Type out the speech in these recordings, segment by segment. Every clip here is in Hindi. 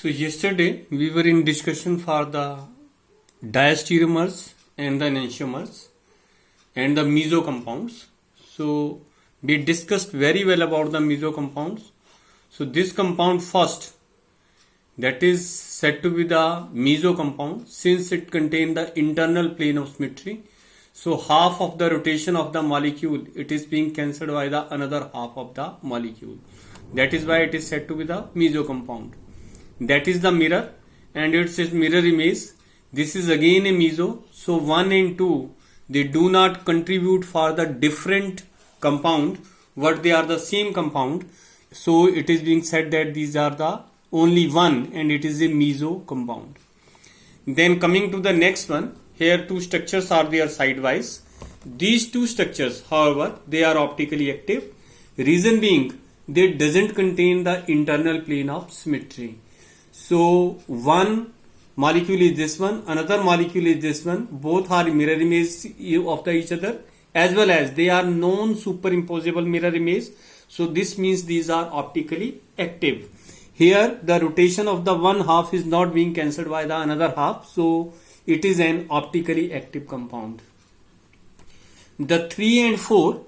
So yesterday we were in discussion for the diastereomers and the enantiomers and the meso compounds. So we discussed very well about the meso compounds. So this compound first, that is said to be the meso compound since it contains the internal plane of symmetry. So half of the rotation of the molecule, it is being cancelled by the another half of the molecule. That is why it is said to be the meso compound. That is the mirror and it says mirror image. This is again a meso. So 1 and 2, they do not contribute for the different compound, but they are the same compound. So it is being said that these are the only one and it is a meso compound. Then coming to the next one, here two structures are there sidewise. These two structures, however, they are optically active. Reason being, they doesn't contain the internal plane of symmetry. So one molecule is this one, another molecule is this one. Both are mirror image of each other, as well as they are non-superimposable mirror image. So this means these are optically active. Here the rotation of the one half is not being cancelled by the another half. So it is an optically active compound. The 3 and 4,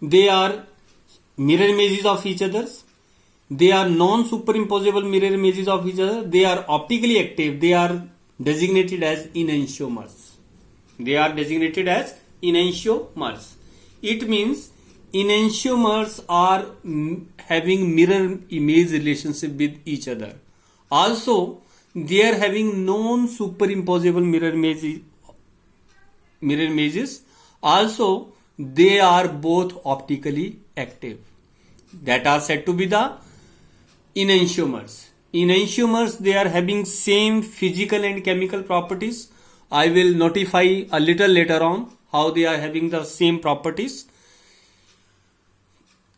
they are mirror images of each other. They are non-superimposable mirror images of each other. They are optically active. They are designated as enantiomers. They are designated as enantiomers. It means enantiomers are having mirror image relationship with each other. Also, they are having non-superimposable mirror images. Also, they are both optically active. That are said to be the enantiomers. Enantiomers, they are having same physical and chemical properties. I will notify a little later on how they are having the same properties.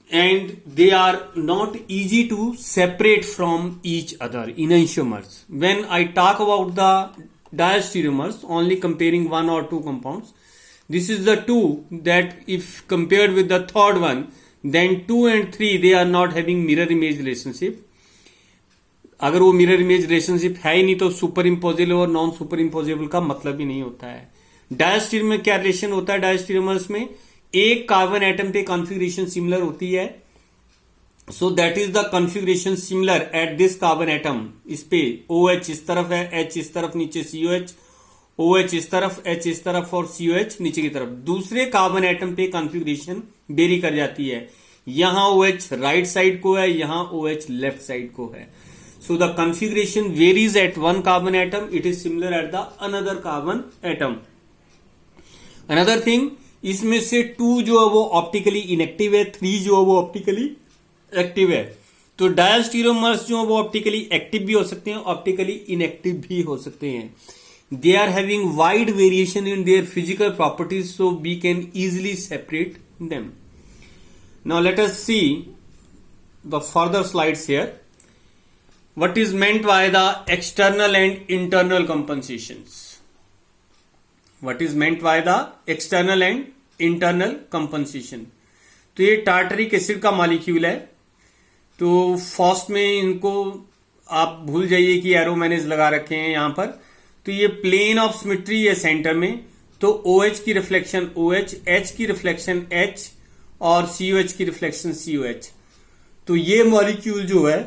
And they are not easy to separate from each other, enantiomers. When I talk about the diastereomers, only comparing one or two compounds, this is the two that if compared with the third one, then 2 and 3 they are not having mirror image relationship. अगर वो मिरर इमेज रिलेशनशिप है ही नहीं तो सुपर इम्पोजेबल और नॉन सुपर इम्पोजेबल का मतलब ही नहीं होता है. डायस्टीरियम में क्या रिलेशन होता है? डायस्टीरियमर्स में एक कार्बन एटम पे कॉन्फ़िगरेशन सिमिलर होती है. सो that is the configuration similar at this carbon atom. इस पे OH इस तरफ है, H इस तरफ, नीचे COH, OH इस तरफ, H इस तरफ और COH नीचे की तरफ. दूसरे कार्बन एटम पे कॉन्फ़िगरेशन वेरी कर जाती है. यहां OH राइट साइड को है, यहां OH लेफ्ट साइड को है. So the configuration varies at one carbon atom. It is similar at the another carbon atom. Another thing, इसमें से 2 जो है वो ऑप्टिकली इनएक्टिव है, 3 जो है वो ऑप्टिकली एक्टिव है. तो डायस्टीरियोमर्स जो है वो ऑप्टिकली एक्टिव भी हो सकते हैं, ऑप्टिकली इनएक्टिव भी हो सकते हैं. They are having wide variation in their physical properties, so we can easily separate them. Now let us see the further slides here. What is meant by the external and internal compensations? What is meant by the external and internal compensation? तो ये टार्टरिक एसिड का मॉलिक्यूल है. तो फर्स्ट में इनको आप भूल जाइए कि एरो मैंने लगा रखे हैं यहां पर. तो ये प्लेन ऑफ सिमेट्री है सेंटर में. तो OH की रिफ्लेक्शन OH, H की रिफ्लेक्शन H और COH की रिफ्लेक्शन COH. तो ये मॉलिक्यूल जो है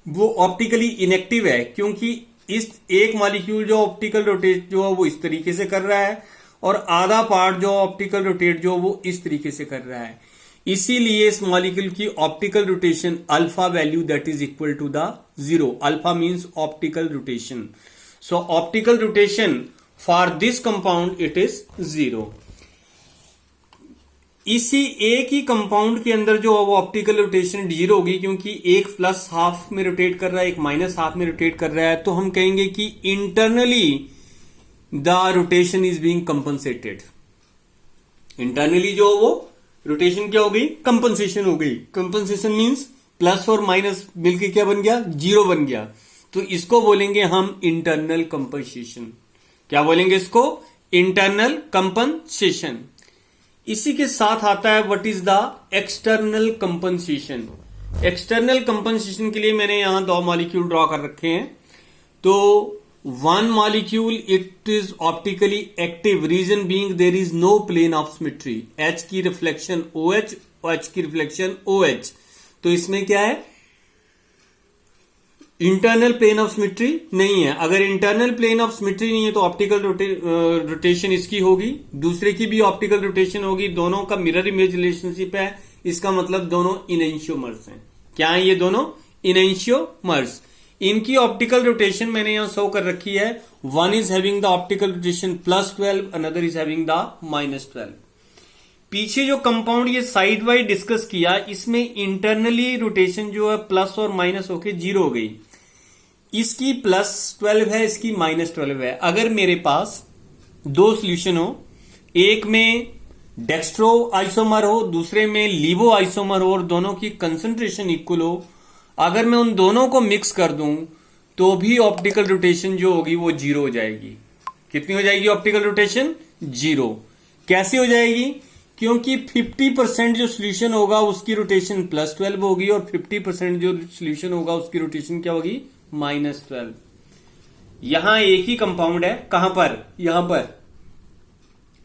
वो ऑप्टिकली इनएक्टिव है क्योंकि इस एक मॉलिक्यूल जो ऑप्टिकल रोटेट जो है वो इस तरीके से कर रहा है और आधा पार्ट जो ऑप्टिकल रोटेट जो वो इस तरीके से कर रहा है. इसीलिए इस मॉलिक्यूल की optical rotation alpha value that is equal to the 0. Alpha means optical rotation. So optical rotation for this compound it is 0. इसी एक ही कंपाउंड के अंदर जो वो ऑप्टिकल रोटेशन 0 होगी क्योंकि एक प्लस हाफ में रोटेट कर रहा है, एक माइनस हाफ में रोटेट कर रहा है. तो हम कहेंगे कि internally the rotation is being compensated. Internally जो वो रोटेशन क्या हो गई? कंपनसेशन हो गई. कंपनसेशन मींस प्लस और माइनस मिलके क्या बन गया? 0 बन गया. तो इसको बोलेंगे हम इंटरनल कंपनसेशन. क्या बोलेंगे इसको? Internal compensation. इसी के साथ आता है what is the external compensation. External compensation के लिए मैंने यहां 2 मॉलिक्यूल ड्रॉ कर रखे हैं. तो one molecule it is optically active, reason being there is no plane of symmetry, H की रिफ्लेक्शन OH, H की रिफ्लेक्शन OH, तो इसमें क्या है, इंटरनल प्लेन ऑफ सिमेट्री नहीं है। अगर इंटरनल प्लेन ऑफ सिमेट्री नहीं है तो ऑप्टिकल रोटेशन इसकी होगी, दूसरे की भी ऑप्टिकल रोटेशन होगी, दोनों का मिरर इमेज रिलेशनशिप है, इसका मतलब दोनों इनएंशियोमर्स हैं। क्या है ये दोनों? इनएंशियोमर्स। इनकी ऑप्टिकल रोटेशन मैंने यहां शो कर रखी है, one is having the optical rotation +12, another is having the -12। पीछे जो कंपाउंड ये साइड वाइज डिस्कस किया, इसमें इंटरनली रोटेशन जो है प्लस और माइनस होके 0 हो गई। इसकी +12 है, इसकी -12 है। अगर मेरे पास दो सॉल्यूशन हो, एक में डेक्स्ट्रो आइसोमर हो, दूसरे में लीवो आइसोमर हो, और दोनों की कंसंट्रेशन इक्वल हो, अगर मैं उन दोनों को मिक्स कर दूं तो भी ऑप्टिकल रोटेशन जो होगी वो 0 हो जाएगी। कितनी हो जाएगी ऑप्टिकल रोटेशन? 0। कैसे हो जाएगी? क्योंकि 50% जो सोल्यूशन होगा उसकी रोटेशन +12 होगी और 50% जो सोल्यूशन होगा उसकी रोटेशन क्या होगी? -12। यहां एक ही कंपाउंड है, कहां पर? यहां पर।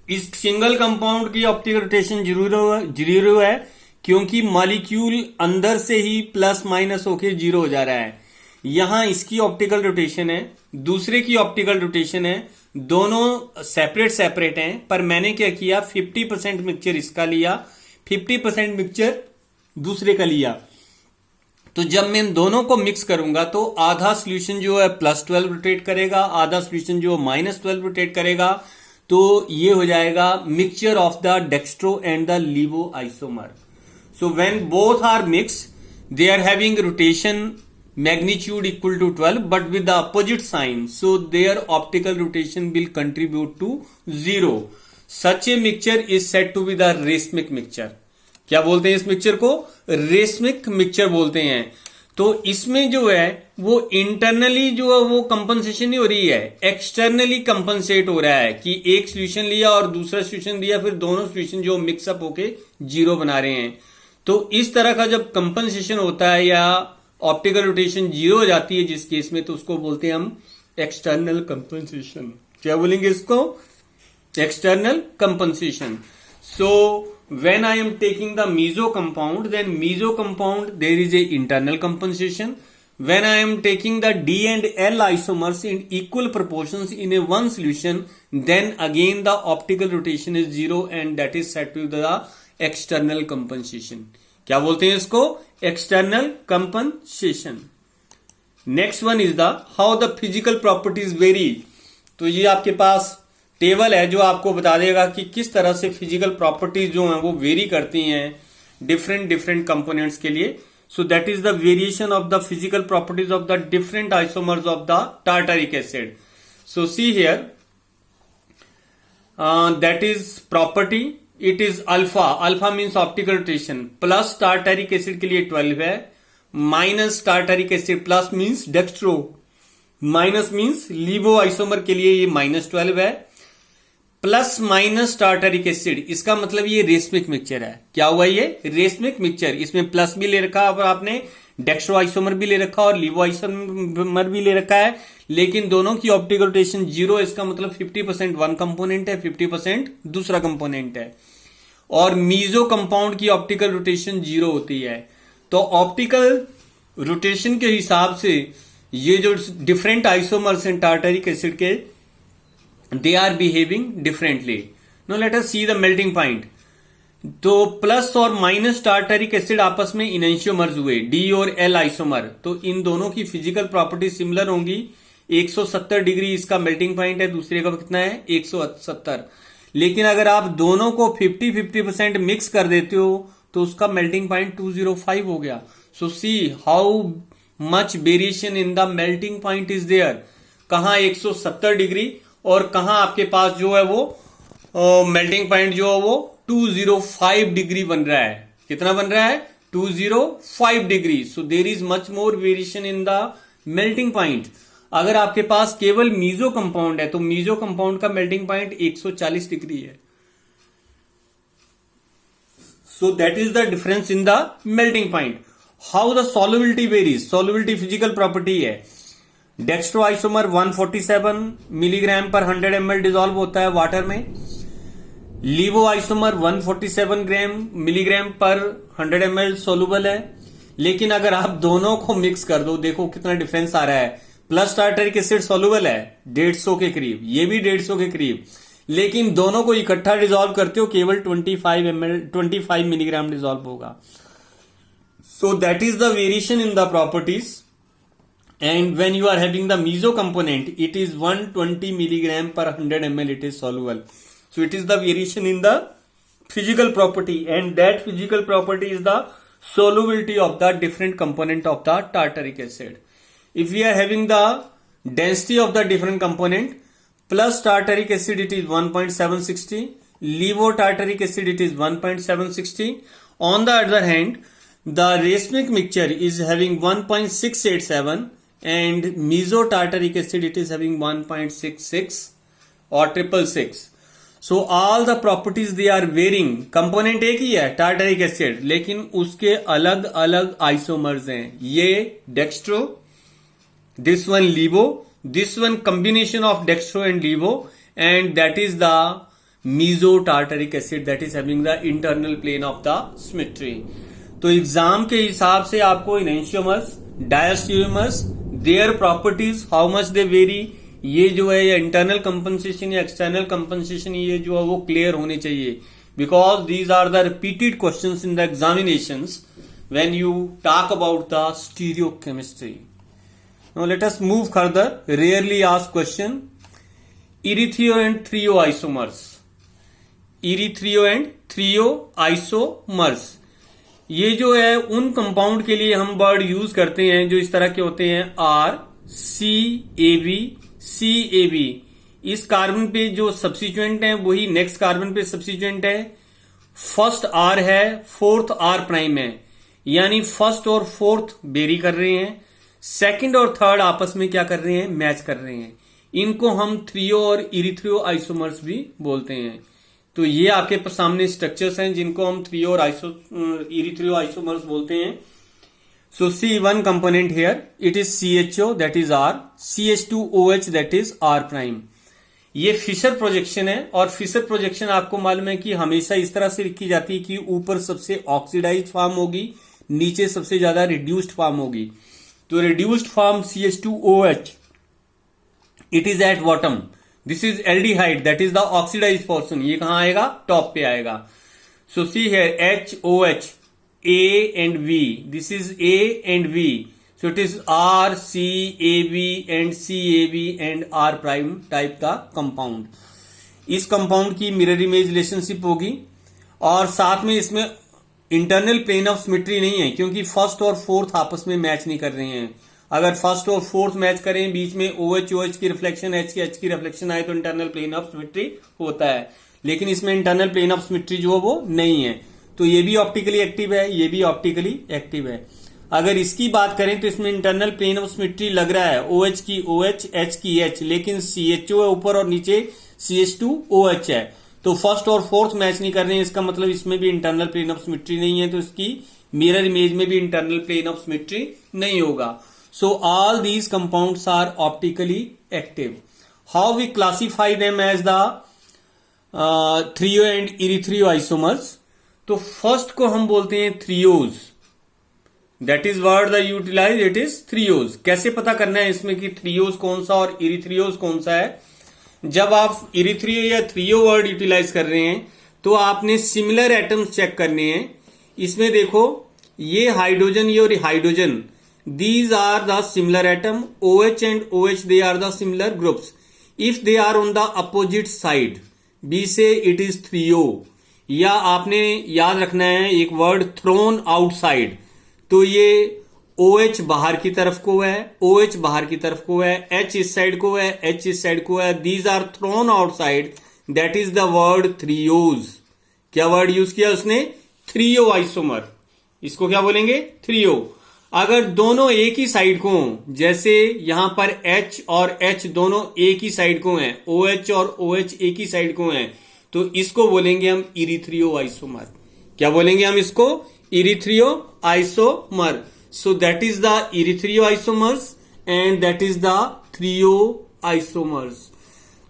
इस सिंगल कंपाउंड की ऑप्टिकल रोटेशन 0 है क्योंकि मॉलिक्यूल अंदर से ही +- होके 0 हो जा रहा है। यहां इसकी ऑप्टिकल रोटेशन है, दूसरे की ऑप्टिकल रोटेशन है, दोनों सेपरेट हैं, पर मैंने क्या किया, 50% मिक्सचर इसका लिया, 50% मिक्सचर दूसरे का लिया। तो जब मैं इन दोनों को मिक्स करूंगा तो आधा सॉल्यूशन जो है +12 रोटेट करेगा, आधा सॉल्यूशन जो -12 रोटेट करेगा, तो ये हो जाएगा mixture of the dextro and the laevo isomer. So when both are mixed, they are having rotation magnitude equal to 12 but with the opposite sign. So their optical rotation will contribute to 0. Such a mixture is said to be the racemic mixture. क्या बोलते हैं इस मिक्सचर को? रेसमिक मिक्सचर बोलते हैं। तो इसमें जो है वो इंटरनली जो है वो कंपनसेशन नहीं हो रही है, एक्सटर्नली कंपनसेट हो रहा है कि एक सॉल्यूशन लिया और दूसरा सॉल्यूशन दिया, फिर दोनों सॉल्यूशन जो मिक्सअप होके 0 बना रहे हैं। तो इस तरह का जब कंपनसेशन होता है या ऑप्टिकल रोटेशन 0 हो जाती है जिस केस में, तो उसको बोलते हैं हम एक्सटर्नल कंपनसेशन। क्या बोलेंगे इसको? External compensation. So when I am taking the meso compound, then meso compound there is a internal compensation. When I am taking the D and L isomers in equal proportions in a one solution, then again the optical rotation is 0 and that is said to be the external compensation. क्या बोलते हैं इसको? External compensation. Next one is the how the physical properties vary. तो ये आपके पास टेबल है जो आपको बता देगा कि किस तरह से फिजिकल प्रॉपर्टीज जो हैं वो वेरी करती हैं डिफरेंट कंपोनेंट्स के लिए। So that is the variation of the physical properties of the different isomers of the tartaric acid. So see here, that is property, it is alpha means optical rotation, plus tartaric acid के लिए 12 है, minus tartaric acid, plus means dextro, minus means laevo isomer के लिए ये -12 है, प्लस माइनस टार्टरिक एसिड, इसका मतलब ये रेसमिक मिक्सचर है। क्या हुआ ये? Racemic mixture. इसमें प्लस भी ले रखा है, आपने डेक्स्ट्रो आइसोमर भी ले रखा और लीवो आइसोमर भी ले रखा है, लेकिन दोनों की ऑप्टिकल रोटेशन 0, इसका मतलब 50% वन कंपोनेंट है, 50% दूसरा कंपोनेंट है। और मीजो कंपाउंड की ऑप्टिकल रोटेशन 0 होती है। तो ऑप्टिकल रोटेशन के हिसाब से ये जो डिफरेंट आइसोमर्स हैं टार्टरिक एसिड के, they are behaving differently. Now let us see the melting point. तो प्लस और माइनस टार्टरिक एसिड आपस में इनेंशियोमर्स हुए, डी और एल आइसोमर, तो इन दोनों की फिजिकल प्रॉपर्टी सिमिलर होंगी। 170 डिग्री इसका मेल्टिंग पॉइंट है, दूसरे का कितना है? 170। लेकिन अगर आप दोनों को 50-50% मिक्स कर देते हो तो उसका मेल्टिंग पॉइंट 205 हो गया। So see how much variation in the melting point is there. कहां 170 डिग्री और कहां आपके पास जो है वो मेल्टिंग पॉइंट जो है वो 205 डिग्री बन रहा है। कितना बन रहा है? 205 degree. So there is much more variation in the melting point. अगर आपके पास केवल मीजो कंपाउंड है तो मीजो कंपाउंड का मेल्टिंग पॉइंट 140 डिग्री है। सो that is the difference in the melting point. How the solubility varies. Solubility physical property है। डेक्स्ट्रो आइसोमर 147 मिलीग्राम पर 100 ml डिजोल्व होता है वाटर में। लीवो आइसोमर 147 मिलीग्राम पर 100 ml सोलुबल है। लेकिन अगर आप दोनों को मिक्स कर दो, देखो कितना डिफरेंस आ रहा है। प्लस टार्टरिक एसिड सोलुबल है 150 के करीब, ये भी 150 के करीब, लेकिन दोनों को इकट्ठा डिजोल्व करते हो केवल 25 मिलीग्राम डिजोल्व होगा। सो that is the variation in the properties. And when you are having the meso component, it is 120 milligram per 100 ml it is soluble. So it is the variation in the physical property, and that physical property is the solubility of the different component of the tartaric acid. If we are having the density of the different component, plus tartaric acid it is 1.760, levo tartaric acid it is 1.760. On the other hand, the racemic mixture is having 1.687 and meso tartaric acid it is having 1.66 or 666. So all the properties they are varying. Component एक ही है tartaric acid, लेकिन उसके अलग अलग आइसोमर्स हैं। ये dextro, this one levo, this one combination of dextro and levo, and that is the meso tartaric acid that is having the internal plane of the symmetry. तो एग्जाम के हिसाब से आपको enantiomers, diastereomers, their properties, how much they vary, ये जो है ये इंटरनल कंपनसेशन या एक्सटर्नल कंपनसेशन, ये जो है वो क्लियर होने चाहिए, because these are the repeated questions in the examinations when you talk about the stereochemistry. Now let us move further. Rarely asked question, erythro and threo isomers. Erythro and threo isomers, ये जो है उन कंपाउंड के लिए हम वर्ड यूज करते हैं जो इस तरह के होते हैं R C A B C A B. इस कार्बन पे जो सब्स्टिट्यूएंट है वही नेक्स्ट कार्बन पे सब्स्टिट्यूएंट है. फर्स्ट आर है, फोर्थ आर प्राइम है, यानी फर्स्ट और फोर्थ बेरी कर रहे हैं, सेकंड और थर्ड आपस में क्या कर रहे हैं, मैच कर रहे हैं. इनको हम थ्रियो और इरिथ्रियो आइसोमर्स भी बोलते हैं. तो ये आपके सामने स्ट्रक्चर्स हैं जिनको हम थ्रियो और इरिथ्रियो आइसोमर्स बोलते हैं. So see one component here, it is CHO that is R, CH2OH that is R prime. ये फिशर प्रोजेक्शन है, और फिशर प्रोजेक्शन आपको मालूम है कि हमेशा इस तरह से लिखी जाती है कि ऊपर सबसे ऑक्सीडाइज्ड फॉर्म होगी, नीचे सबसे ज्यादा रिड्यूस्ड फॉर्म होगी. तो reduced form CH2OH it is at bottom. This is aldehyde that is the oxidise portion. ये कहां आएगा, टॉप पे आएगा. So see here HOH, A and V, this is A and V, so it is R C A B and C A B and R prime type का कंपाउंड. इस कंपाउंड की मिरर इमेज रिलेशनशिप होगी, और साथ में इसमें इंटरनल प्लेन ऑफ सिमेट्री नहीं है, क्योंकि फर्स्ट और फोर्थ आपस में मैच नहीं कर रहे हैं. अगर फर्स्ट और फोर्थ मैच करें, बीच में OH की रिफ्लेक्शन, H की रिफ्लेक्शन आए, तो इंटरनल प्लेन ऑफ सिमेट्री होता है. लेकिन इसमें इंटरनल प्लेन ऑफ सिमेट्री जो है वो नहीं है. तो ये भी ऑप्टिकली एक्टिव है, ये भी ऑप्टिकली एक्टिव है. अगर इसकी बात करें तो इसमें इंटरनल प्लेन ऑफ सिमेट्री लग रहा है, OH की OH, H की H, लेकिन CHO है ऊपर और नीचे CH2OH है. तो फर्स्ट और फोर्थ मैच नहीं कर रहे हैं, इसका मतलब इसमें भी इंटरनल प्लेन ऑफ सिमेट्री नहीं है, तो इसकी मिरर इमेज में भी इंटरनल प्लेन ऑफ सिमेट्री नहीं होगा. So all these compounds are optically active. How we classify them as the thrio and erythrio isomers? तो फर्स्ट को हम बोलते हैं threose. That is word the utilise, it is threose. कैसे पता करना है इसमें कि थ्रियोज कौन सा और इरिथ्रियोज कौन सा है? जब आप इरिथ्रियो या थ्रियो वर्ड यूटिलाइज कर रहे हैं तो आपने सिमिलर एटम्स चेक करने हैं. इसमें देखो, ये हाइड्रोजन, ये और hydrogen, these are the similar atom. OH and OH, they are the similar groups. If they are on the opposite side, B से it is thrio. या आपने याद रखना है एक वर्ड थ्रोन आउटसाइड. तो ये OH बाहर की तरफ को है, OH बाहर की तरफ को है, H इस साइड को है, H इस साइड को है. These are thrown outside. That is the word thrios. क्या वर्ड यूज किया उसने? Threo isomer. इसको क्या बोलेंगे? थ्रियो. अगर दोनों एक ही साइड को हों, जैसे यहां पर H और H दोनों एक ही साइड को हैं, OH और OH एक ही साइड को हैं, तो इसको बोलेंगे हम इरिथ्रियो आइसोमर. क्या बोलेंगे हम इसको? Erythro isomer. So that is the erythro isomers and that is the trio isomers.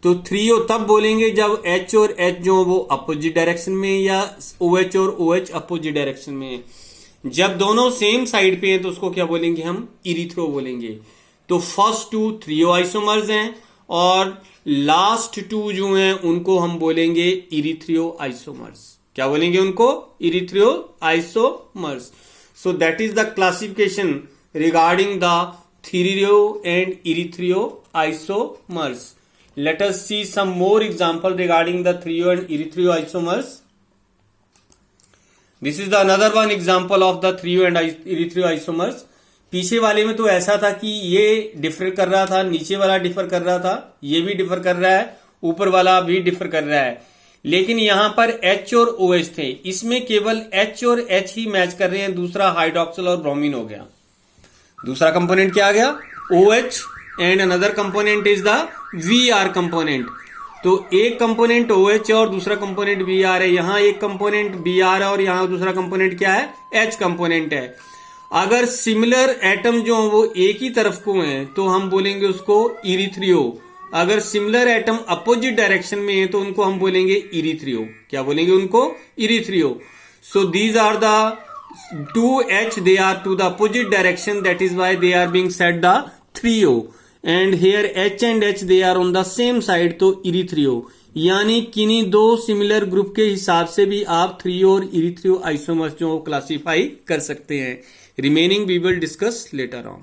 तो थ्रियो तब बोलेंगे जब H और H जो वो अपोजिट डायरेक्शन में, या OH और OH अपोजिट डायरेक्शन में. जब दोनों सेम साइड पे हैं तो उसको क्या बोलेंगे हम, इरिथ्रो बोलेंगे. तो फर्स्ट टू थ्रियो आइसोमर्स हैं और लास्ट टू जो हैं उनको हम बोलेंगे इरिथ्रियो आइसोमर्स. क्या बोलेंगे उनको, erythro isomers. So that is the classification regarding the threo and erythro isomers. Let us see some more example regarding the trio and erythrio isomers. This is the another one example of the trio and erythrio isomers. पीछे वाले में तो ऐसा था कि ये डिफर कर रहा था, नीचे वाला डिफर कर रहा था, ये भी डिफर कर रहा है, ऊपर वाला भी डिफर कर रहा है. लेकिन यहां पर H और OH थे, इसमें केवल H और H ही मैच कर रहे हैं. दूसरा हाइड्रोक्सिल और ब्रोमीन हो गया. दूसरा कंपोनेंट क्या आ गया, OH, and another component is the VR component. तो एक कंपोनेंट OH और दूसरा कंपोनेंट VR है. यहां एक कंपोनेंट BR है और यहां दूसरा कंपोनेंट क्या है, H कंपोनेंट है. अगर सिमिलर एटम जो वो एक ही तरफ को हैं तो हम बोलेंगे उसको इरिथ्रियो. अगर सिमिलर एटम अपोजिट डायरेक्शन में है तो उनको हम बोलेंगे इरिथ्रियो. क्या बोलेंगे उनको, erythro. So these are the two H, they are to the opposite direction, that is why they are being said the trio. And here H and H they are on the same side, तो इरिथ्रियो. यानी किन्हीं दो सिमिलर ग्रुप के हिसाब से भी आप थ्रियो और इरिथ्रियो आइसोमर्स जो क्लासीफाई कर सकते हैं. Remaining we will discuss later on.